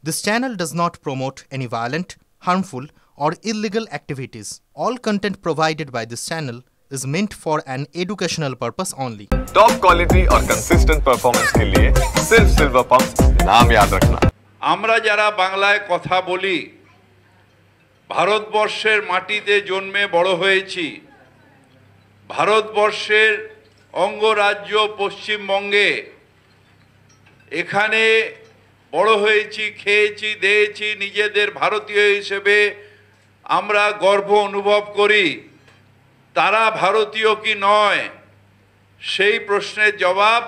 This channel does not promote any violent, harmful, or illegal activities. All content provided by this channel is meant for an educational purpose only. Top quality और consistent performance के लिए सिर्फ silver pumps नाम याद रखना। আমরা যারা বাংলায় কথা বলি, ভারতবর্ষের মাটিতে জন্মে বড় হয়েছি, ভারতবর্ষের অঙ্গরাজ্য পশ্চিমবঙ্গে এখানে বড় হয়েছি, খেয়েছি, দেয়েছি, নিজেদের ভারতীয় হিসেবে আমরা গর্ব অনুভব করি। তারা ভারতীয় কি নয়, সেই প্রশ্নের জবাব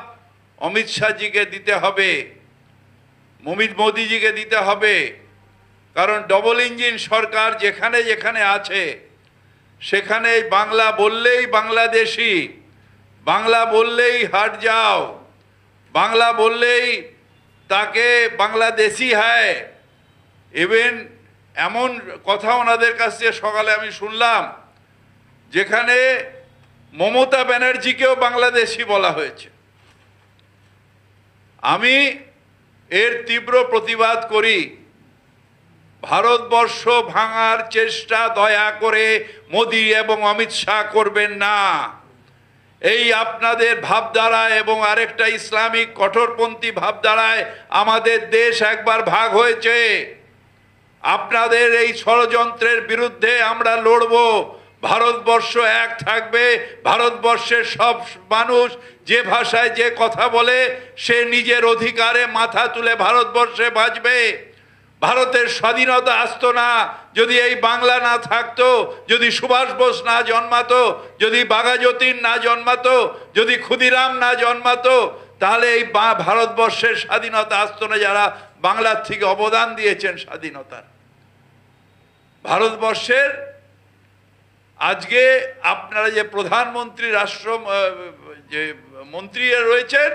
অমিত শাহজিকে দিতে হবে, মোদিজিকে দিতে হবে। কারণ ডবল ইঞ্জিন সরকার যেখানে যেখানে আছে সেখানে বাংলা বললেই বাংলাদেশি, বাংলা বললেই হাট যাও, বাংলা বললেই তাকে বাংলাদেশি হয়। ইভেন এমন কথা ওনাদের কাছ থেকে সকালে আমি শুনলাম যেখানে মমতা ব্যানার্জিকেও বাংলাদেশি বলা হয়েছে। আমি এর তীব্র প্রতিবাদ করি। ভারতবর্ষ ভাঙার চেষ্টা দয়া করে মোদি এবং অমিত শাহ করবেন না। এই আপনাদের ভাবধারা এবং আরেকটা ইসলামিক কঠোরপন্থী ভাবধারায় আমাদের দেশ একবার ভাগ হয়েছে। আপনাদের এই ষড়যন্ত্রের বিরুদ্ধে আমরা লড়ব। ভারতবর্ষ এক থাকবে। ভারতবর্ষের সব মানুষ যে ভাষায় যে কথা বলে সে নিজের অধিকারে মাথা তুলে ভারতবর্ষে বাঁচবে। ভারতের স্বাধীনতা আসতো না যদি এই বাংলা না থাকতো, যদি সুভাষ বোস না জন্মাতো, যদি বাঘাযতীন না জন্মাতো, যদি ক্ষুদিরাম না জন্মাতো, তাহলে এই ভারতবর্ষের স্বাধীনতা আসতো না। যারা বাংলার থেকে অবদান দিয়েছেন স্বাধীনতার, ভারতবর্ষের আজকে আপনারা যে প্রধানমন্ত্রী রাষ্ট্র যে মন্ত্রী রয়েছেন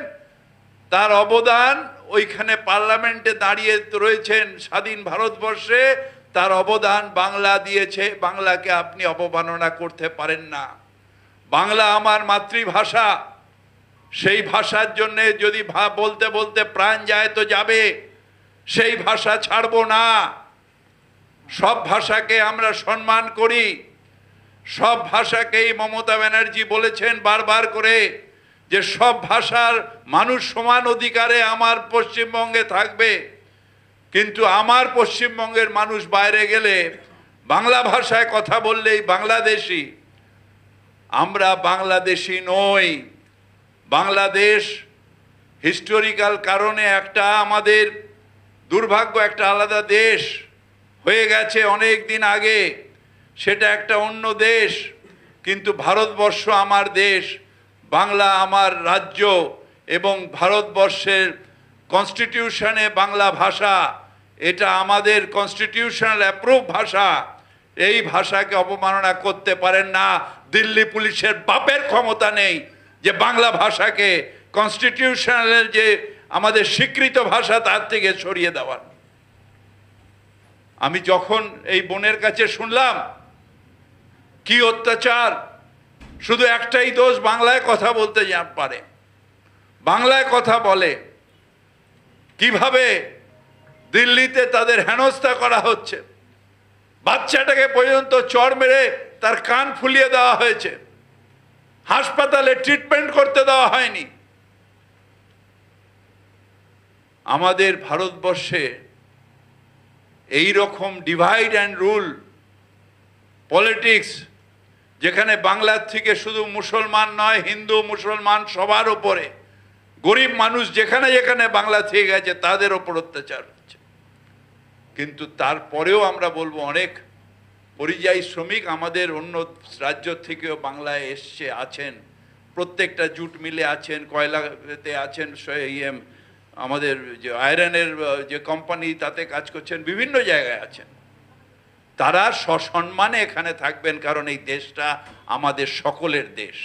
তার অবদান, ওইখানে পার্লামেন্টে দাঁড়িয়ে রয়েছেন স্বাধীন ভারতবর্ষে, তার অবদান বাংলা দিয়েছে। বাংলাকে আপনি অবমাননা করতে পারেন না। বাংলা আমার মাতৃভাষা। সেই ভাষার জন্যে যদি বলতে বলতে প্রাণ যায় তো যাবে, সেই ভাষা ছাড়ব না। সব ভাষাকে আমরা সম্মান করি। সব ভাষাকেই মমতা ব্যানার্জি বলেছেন বারবার করে যে সব ভাষার মানুষ সমান অধিকারে আমার পশ্চিমবঙ্গে থাকবে। কিন্তু আমার পশ্চিমবঙ্গের মানুষ বাইরে গেলে বাংলা ভাষায় কথা বললেই বাংলাদেশি। আমরা বাংলাদেশি নই। বাংলাদেশ হিস্টোরিক্যাল কারণে একটা আমাদের দুর্ভাগ্য, একটা আলাদা দেশ হয়ে গেছে অনেক দিন আগে। সেটা একটা অন্য দেশ। কিন্তু ভারতবর্ষ আমার দেশ, বাংলা আমার রাজ্য, এবং ভারতবর্ষের কনস্টিটিউশনে বাংলা ভাষা, এটা আমাদের কনস্টিটিউশনাল অ্যাপ্রুভ ভাষা। এই ভাষাকে অবমাননা করতে পারেন না। দিল্লি পুলিশের বাপের ক্ষমতা নেই যে বাংলা ভাষাকে কনস্টিটিউশনালের যে আমাদের স্বীকৃত ভাষা তার থেকে সরিয়ে দেওয়ার। আমি যখন এই বোনের কাছে শুনলাম কি অত্যাচার, শুধু একটাই দোষ, বাংলায় কথা বলতে পারে, বাংলায় কথা বলে, কিভাবে দিল্লিতে তাদের হেনস্থা করা হচ্ছে। বাচ্চাটাকে পর্যন্ত চড় মেরে তার কান ফুলিয়ে দেওয়া হয়েছে, হাসপাতালে ট্রিটমেন্ট করতে দেওয়া হয়নি। আমাদের ভারতবর্ষে এই রকম ডিভাইড অ্যান্ড রুল পলিটিক্স, যেখানে বাংলার থেকে শুধু মুসলমান নয়, হিন্দু মুসলমান সবার ওপরে, গরিব মানুষ যেখানে যেখানে বাংলা থেকে গেছে তাদের ওপর অত্যাচার হচ্ছে। কিন্তু তারপরেও আমরা বলবো অনেক পরিযায়ী শ্রমিক আমাদের অন্য রাজ্য থেকেও বাংলায় এসছে, আছেন, প্রত্যেকটা জুট মিলে আছেন, কয়লাতে আছেন, আমাদের যে আয়রনের যে কোম্পানি তাতে কাজ করছেন, বিভিন্ন জায়গায় আছেন। তারা সসম্মানে এখানে থাকবেন, কারণ এই দেশটা আমাদের সকলের দেশ।